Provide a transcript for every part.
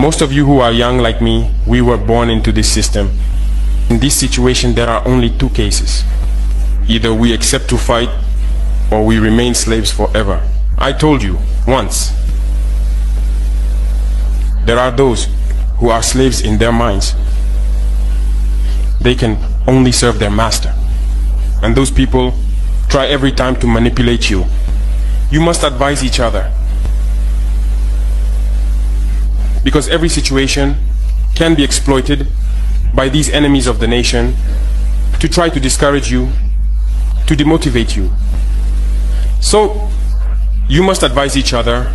Most of you who are young like me, we were born into this system. In this situation, there are only two cases. Either we accept to fight, or we remain slaves forever. I told you, once. There are those who are slaves in their minds. They can only serve their master. And those people try every time to manipulate you. You must advise each other. Because every situation can be exploited by these enemies of the nation to try to discourage you, to demotivate you. So, you must advise each other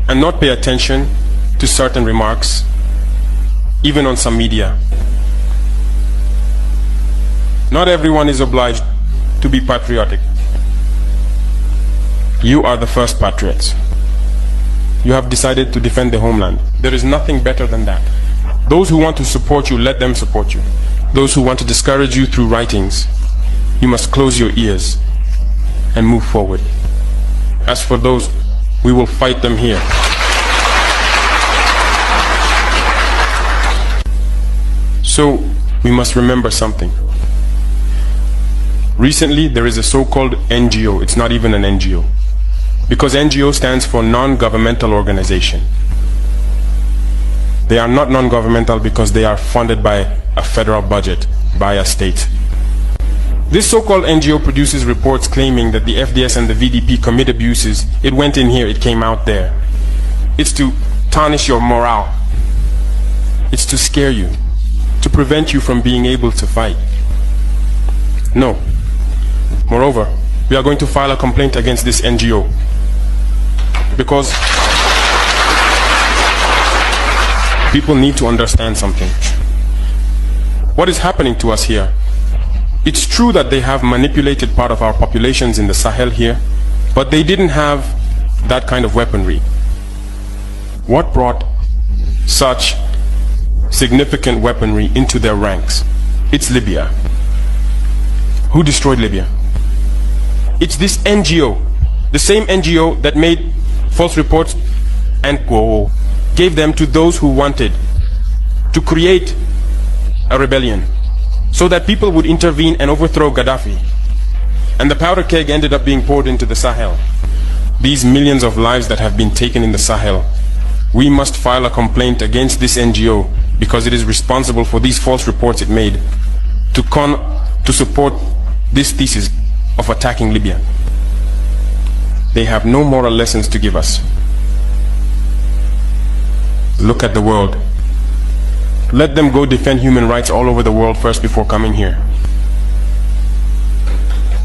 and not pay attention to certain remarks, even on some media. Not everyone is obliged to be patriotic. You are the first patriots. You have decided to defend the homeland. There is nothing better than that. Those who want to support you, let them support you. Those who want to discourage you through writings, you must close your ears and move forward. As for those, we will fight them here. So, we must remember something. Recently, there is a so-called NGO. It's not even an NGO. Because NGO stands for non-governmental organization. They are not non-governmental because they are funded by a federal budget, by a state. This so-called NGO produces reports claiming that the FDS and the VDP commit abuses. It went in here, it came out there. It's to tarnish your morale. It's to scare you, to prevent you from being able to fight. No. Moreover, we are going to file a complaint against this NGO. Because people need to understand something. What is happening to us here? It's true that they have manipulated part of our populations in the Sahel here, but they didn't have that kind of weaponry. What brought such significant weaponry into their ranks? It's Libya. Who destroyed Libya? It's this NGO, the same NGO that made false reports and gave them to those who wanted to create a rebellion so that people would intervene and overthrow Gaddafi. And the powder keg ended up being poured into the Sahel. These millions of lives that have been taken in the Sahel, we must file a complaint against this NGO because it is responsible for these false reports it made to support this thesis of attacking Libya. They have no moral lessons to give us. Look at the world. Let them go defend human rights all over the world first before coming here.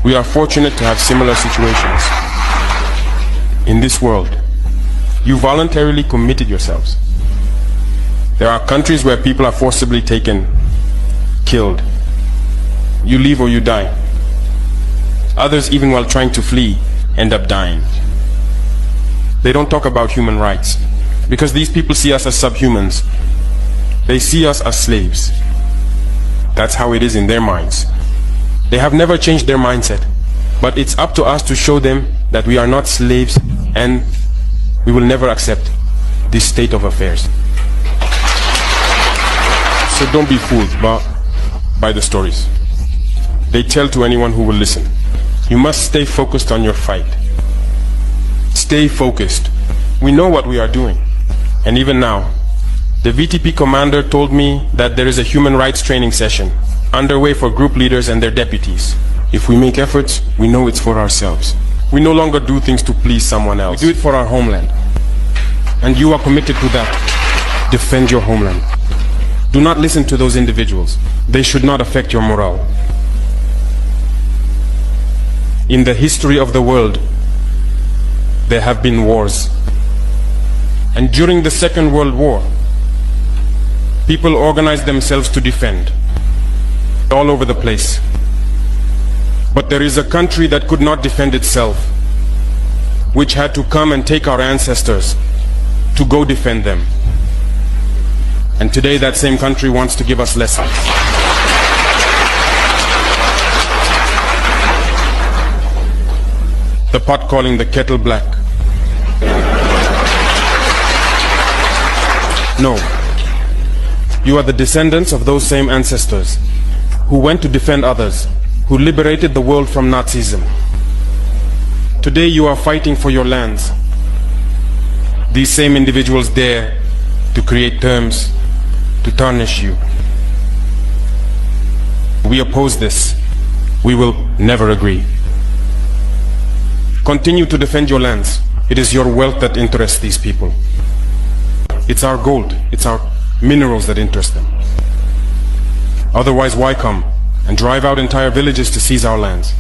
We are fortunate to have similar situations. In this world, you voluntarily committed yourselves. There are countries where people are forcibly taken, killed. You leave or you die. Others, even while trying to flee, end up dying. They don't talk about human rights because these people see us as subhumans. They see us as slaves. That's how it is in their minds. They have never changed their mindset, but it's up to us to show them that we are not slaves and we will never accept this state of affairs. So don't be fooled by the stories they tell to anyone who will listen. You must stay focused on your fight. Stay focused. We know what we are doing. And even now, the VTP commander told me that there is a human rights training session underway for group leaders and their deputies. If we make efforts, we know it's for ourselves. We no longer do things to please someone else. We do it for our homeland. And you are committed to that. Defend your homeland. Do not listen to those individuals. They should not affect your morale. In the history of the world, there have been wars. And during the Second World War, people organized themselves to defend all over the place. But there is a country that could not defend itself, which had to come and take our ancestors to go defend them. And today that same country wants to give us lessons. The pot calling the kettle black. No. You are the descendants of those same ancestors who went to defend others, who liberated the world from Nazism. Today you are fighting for your lands. These same individuals dare to create terms to tarnish you. We oppose this. We will never agree. Continue to defend your lands. It is your wealth that interests these people. It's our gold, it's our minerals that interest them. Otherwise, why come and drive out entire villages to seize our lands?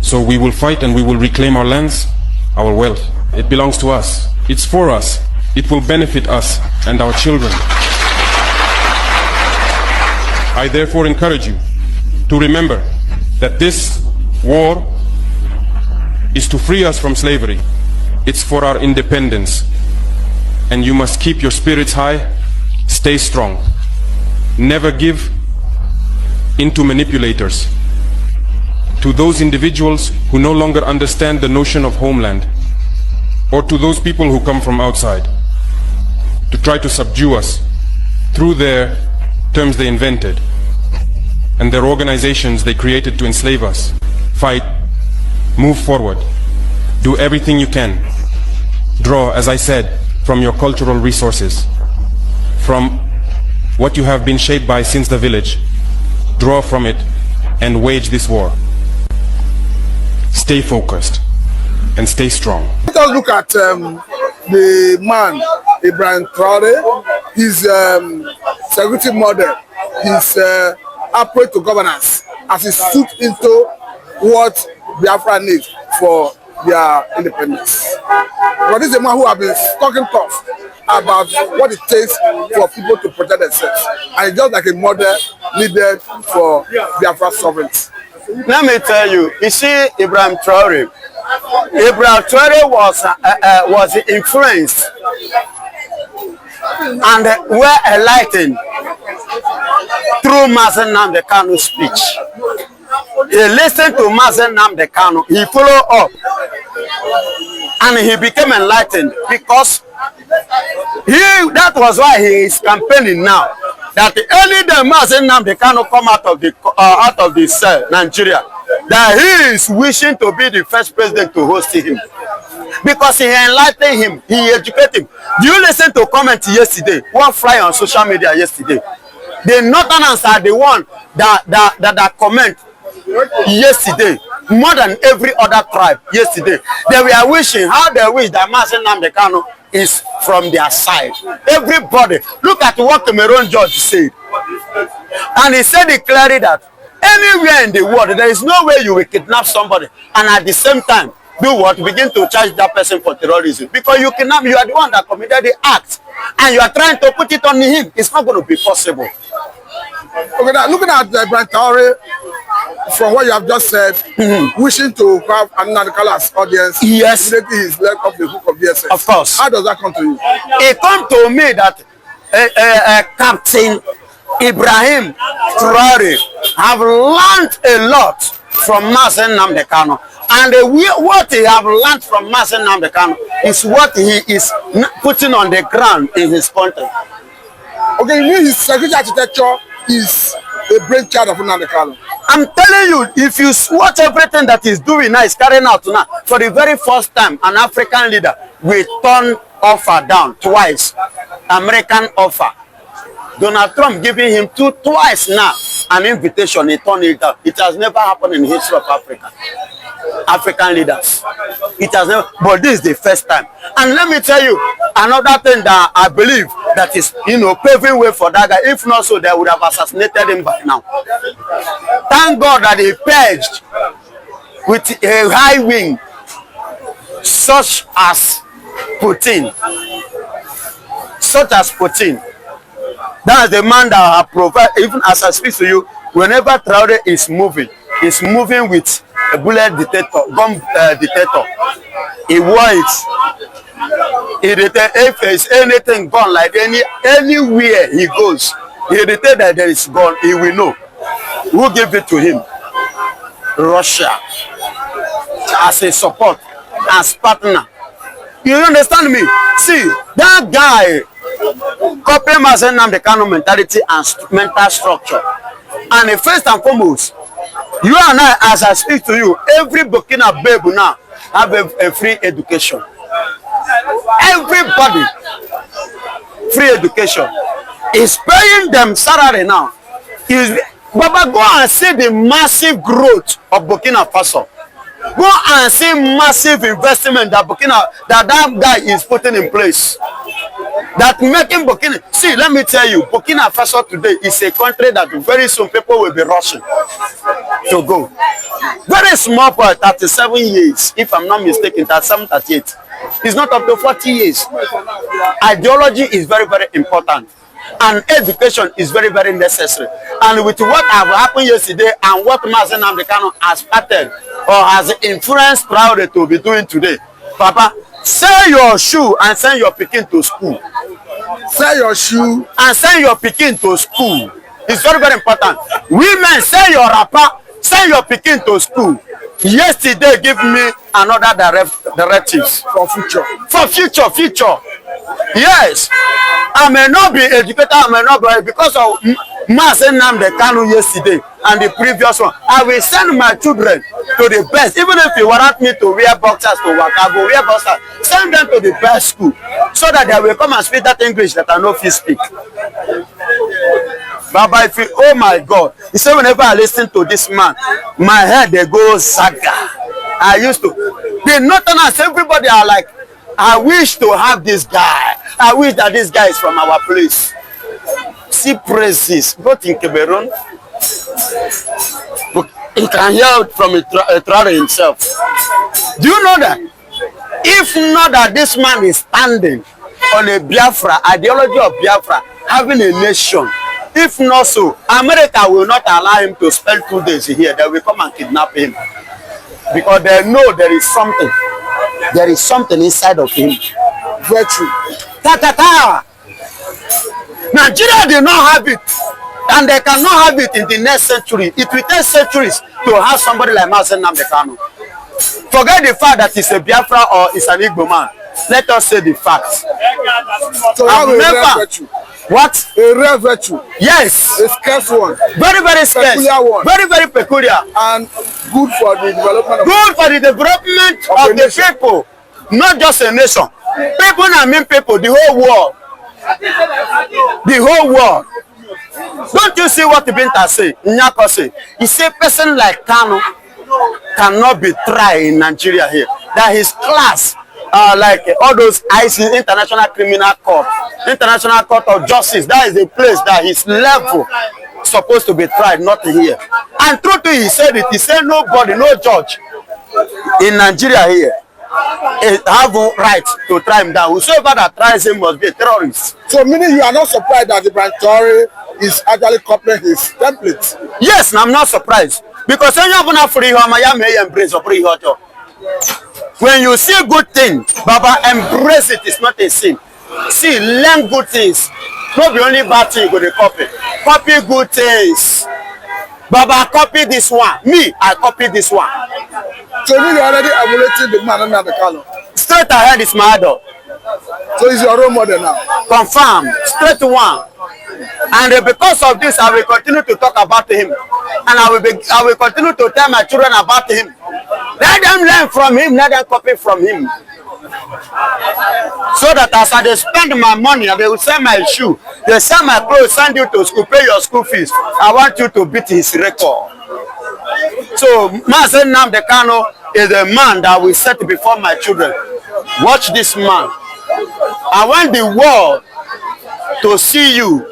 So we will fight and we will reclaim our lands, our wealth. It belongs to us. It's for us. It will benefit us and our children. I therefore encourage you to remember that this war is to free us from slavery. It's for our independence. And you must keep your spirits high, stay strong. Never give in to manipulators, to those individuals who no longer understand the notion of homeland, or to those people who come from outside to try to subdue us through their terms they invented and their organizations they created to enslave us. Fight, move forward, do everything you can. Draw, as I said, from your cultural resources, from what you have been shaped by since the village. Draw from it and wage this war. Stay focused and stay strong. Let us look at the man, Ibrahim Traore, his security model, his approach to governance, as he stood into what Biafra needs for their independence. But this is a man who has been talking tough about what it takes for people to protect themselves. And it's just like a model needed for Biafra sovereignty. Let me tell you, you see Ibrahim Traore. Ibrahim Traore was influenced and were enlightened through Mazen Nnamdi Kanu's speech. He listened to Mazen Nnamdi Kanu, he followed up, and he became enlightened because that was why he is campaigning now. That any day Mazen Nnamdi Kanu come out of this Nigeria, that he is wishing to be the first president to host him. Because he enlightened him, he educated him. Do you listen to comment yesterday? One fly on social media yesterday. The Northerners are the one that comment yesterday, more than every other tribe yesterday. They were wishing, how they wish that Mazen Nnamdi Kanu is from their side. Everybody, look at what Cameroon judge said. And he said clearly that anywhere in the world, there is no way you will kidnap somebody and at the same time do what? Begin to charge that person for terrorism. Because you kidnap, you are the one that committed the act and you are trying to put it on him. It's not going to be possible. Okay, now looking at Ibrahim Traore, from what you have just said, wishing to have another color's audience, yes, immediately he's left off the hook of DSS. Of course. How does that come to you? It come to me that Captain Ibrahim Traore have learned a lot from Mazen Nnamdi Kanu. And what he have learned from Mazen Nnamdi Kanu is what he is putting on the ground in his country. Okay, you mean his security architecture is a brainchild of Nnamdi Kanu? I'm telling you, if you watch everything that he's doing now, he's carrying out now, for the very first time, an African leader will turn offer down twice. American offer. Donald Trump giving him twice now an invitation, he turned it down. It has never happened in the history of Africa. African leaders. It has never, but this is the first time. And let me tell you, another thing that I believe that is, paving way for that guy. If not so, they would have assassinated him by now. Thank God that he purged with a high wing, such as Putin. Such as Putin. That's the man that I provide, even as I speak to you, whenever Traore is moving with a bullet detector, gun detector. He wore it. If there is anything gone, like anywhere he goes, he detect that there is gun, he will know. Who gave it to him? Russia. As a support, as partner. You understand me? See, that guy, Copy Mazen Nnamdi Kanu mentality and mental structure. And first and foremost, you and I, as I speak to you, every Burkina babe now have a free education. Everybody, free education. Is paying them salary now. Baba, go and see the massive growth of Burkina Faso. Go and see massive investment that that guy is putting in place. That making Burkina. See, let me tell you, Burkina Faso today is a country that very soon people will be rushing to go. Very small boy, 37 years, if I'm not mistaken, 37, 38. It's not up to 40 years. Ideology is very, very important. And education is very, very necessary. And with what have happened yesterday and what Mazen Nnamdi Kanu has started or has influenced Traore to be doing today, Papa, sell your shoe and send your pikin to school. Sell your shoe and send your pikin to school. It's very, very important. Women, sell your wrapper, send your pikin to school. Yesterday, give me another directives for future. For future. Yes. I may not be educated, I may not be, because of Mazen Nnamdi Kanu yesterday and the previous one. I will send my children to the best. Even if you want me to wear boxers to work, I go wear boxers. Send them to the best school so that they will come and speak that English that I know if you speak. Baba, if you, oh my God. You say whenever I listen to this man, my head they go saga. I used to. The Northerners, everybody are like, I wish to have this guy. I wish that this guy is from our place. See praises, both in Cameroon. You can hear it from Traore himself. Do you know that? If not that this man is standing on a Biafra, ideology of Biafra, having a nation, if not so, America will not allow him to spend 2 days here. They will come and kidnap him. Because they know there is something. There is something inside of him. Virtue. Nigeria did not have it. And they cannot have it in the next century. It will take centuries to have somebody like Mazen Nnamdi Kanu. Forget the fact that he's a Biafra or he's an Igbo man. Let us say the facts. So I've never. What? A rare virtue. Yes. A scarce one. Very, very scarce. Peculiar one. Very, very peculiar. And good for the development of good for the development of the people. Not just a nation. People I mean people, the whole world. The whole world. Don't you see what the Binta say? Nyako say. He say person like Kanu cannot be tried in Nigeria here. That his class like all those ICC, International Criminal Court, International Court of Justice, that is the place that his level supposed to be tried, not here. And true to he said it, he said nobody, no judge in Nigeria here have a right to try him down. Whosoever that tries him must be a terrorist. So meaning you are not surprised that Ibrahim Traore is actually copying his template? Yes, I'm not surprised. Because when you see good things, Baba, embrace it. It's not a sin. See, learn good things. Not be only bad thing you go to copy. Copy good things. Baba, copy this one. Me, I copy this one. So you already emulating the man under the color. Straight ahead is my idol. So he's your role model now. Confirm. Straight one. And because of this, I will continue to talk about him. And I will continue to tell my children about him. Let them learn from him. Let them copy from him. So that as I spend my money, they will sell my shoe, they sell my clothes, send you to school, pay your school fees. I want you to beat his record. So Mazen Nnamdi Kanu is a man that will set before my children. Watch this man. I want the world to see you,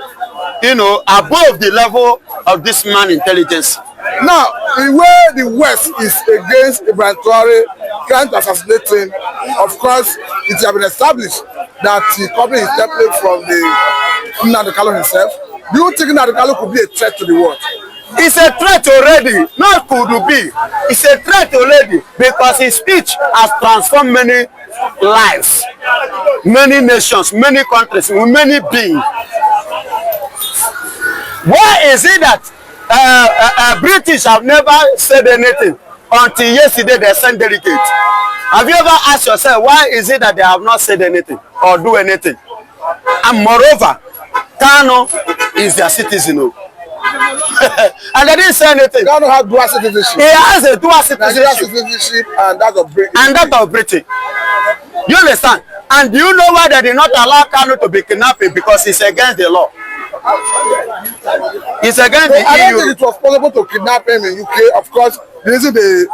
above the level of this man intelligence. Now, the way the West is against Ibrahim Traore trying to assassinate him, of course, it has been established that he copied his template from the Nnamdi Kanu himself. Do you think Nnamdi Kanu could be a threat to the world? It's a threat already. Not could be. It's a threat already because his speech has transformed many lives, many nations, many countries, many beings. Why is it that British have never said anything until yesterday they sent delegates? Have you ever asked yourself why is it that they have not said anything or do anything? And moreover, Kano is their citizen. And they didn't say anything. Kano has dual citizenship. He has a dual Nigerian citizenship. and that of Britain. And that of Britain. You understand? And do you know why they did not allow Kano to be kidnapped? Because it's against the law. It's against the EU. I don't think it was possible to kidnap him in UK. Of course, the reason they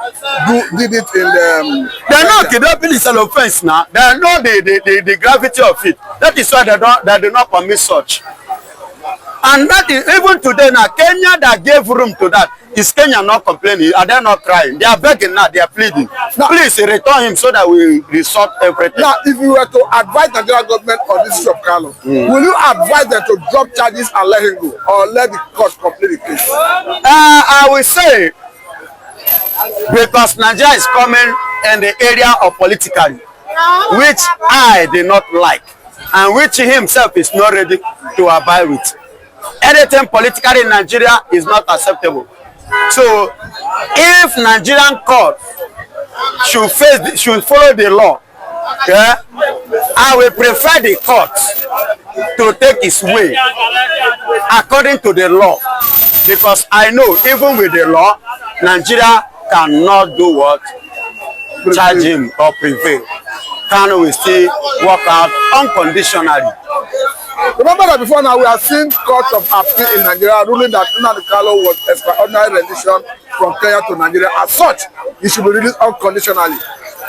did it in the... They're not kidnapping is an offense now. They know the gravity of it. That is why they do not permit such. And that is, even today now, Kenya that gave room to that, is Kenya not complaining? Are they not crying? They are begging now, they are pleading. Now, please return him so that we resort everything. Now, if you were to advise the Nigerian government on this issue of Kano, will you advise them to drop charges and let him go? Or let the court complete the case? I will say, because Nigeria is coming in the area of politically, which I did not like, and which he himself is not ready to abide with. Anything politically in Nigeria is not acceptable. So, if Nigerian court should follow the law, yeah, I will prefer the court to take its way according to the law, because I know even with the law, Nigeria cannot do what? Charge him or prevail. Kano will still work out unconditionally. Remember that before now we have seen courts of appeal in Nigeria ruling that Nnamdi Kanu was extraordinary rendition from Kenya to Nigeria. As such, he should be released unconditionally.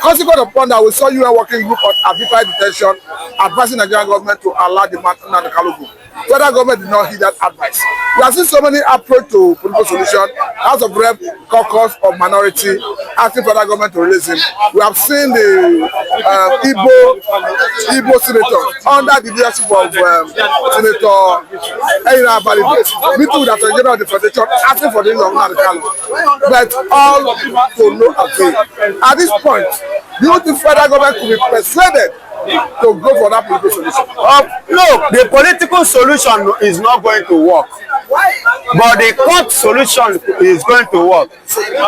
Consequent upon that, we saw UN working group on arbitrary detention advising the Nigerian government to allow the man Nnamdi Kanu go. Federal government did not heed that advice. We have seen so many approach to political solution. House of Rep, caucus of minority asking federal government to release him. We have seen the Igbo senator under the leadership of Senator Eira Balibu, meeting with the Attorney General of the Federation asking for the release of Nnamdi Kanu. But all to no avail. At this point, do you think federal government could be persuaded to go for that political solution? No, the political solution is not going to work. But the court solution is going to work.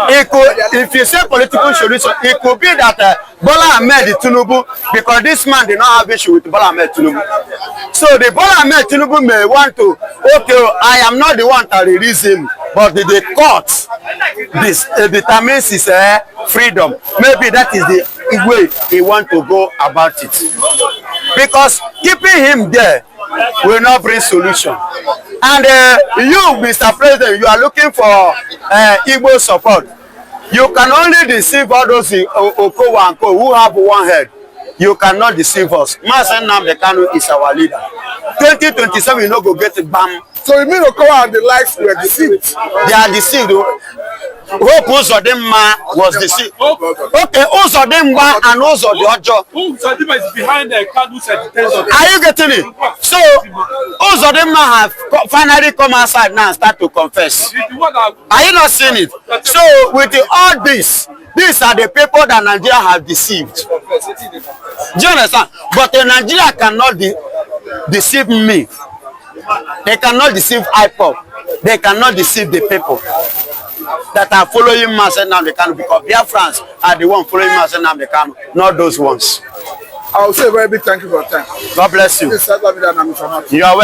It could, if you say political solution, it could be that Bola Ahmed Tinubu, because this man did not have issue with Bola Ahmed Tinubu. So the Bola Ahmed Tinubu may want to, okay, I am not the one to release him, but the court determines his freedom. Maybe that is the way he want to go about it. Because keeping him there will not bring solution. And you, Mr. President, you are looking for Igbo support. You can only deceive all those Okowa and Co who have one head. You cannot deceive us. Mazen Nnamdi Kanu is our leader. 2027, you no go get it, bam. So you mean Okowa and the likes were deceived? They are deceived. Hope Uzodimma was deceived. Okay, Uzodimma and Uzodiojo. Uzodimma is behind the Kanu's detention. Are you getting it? So, Uzodimma have finally come outside now and start to confess. Are you not seeing it? So, with all this, these are the people that Nigeria have deceived. Do you understand? But Nigeria cannot deceive me. They cannot deceive IPOP. They cannot deceive the people that are following Mazen Nnamdi Kanu, because Biafrans are the one following Mazen Nnamdi Kanu, not those ones. I will say a very big thank you for your time. God bless you. You are welcome.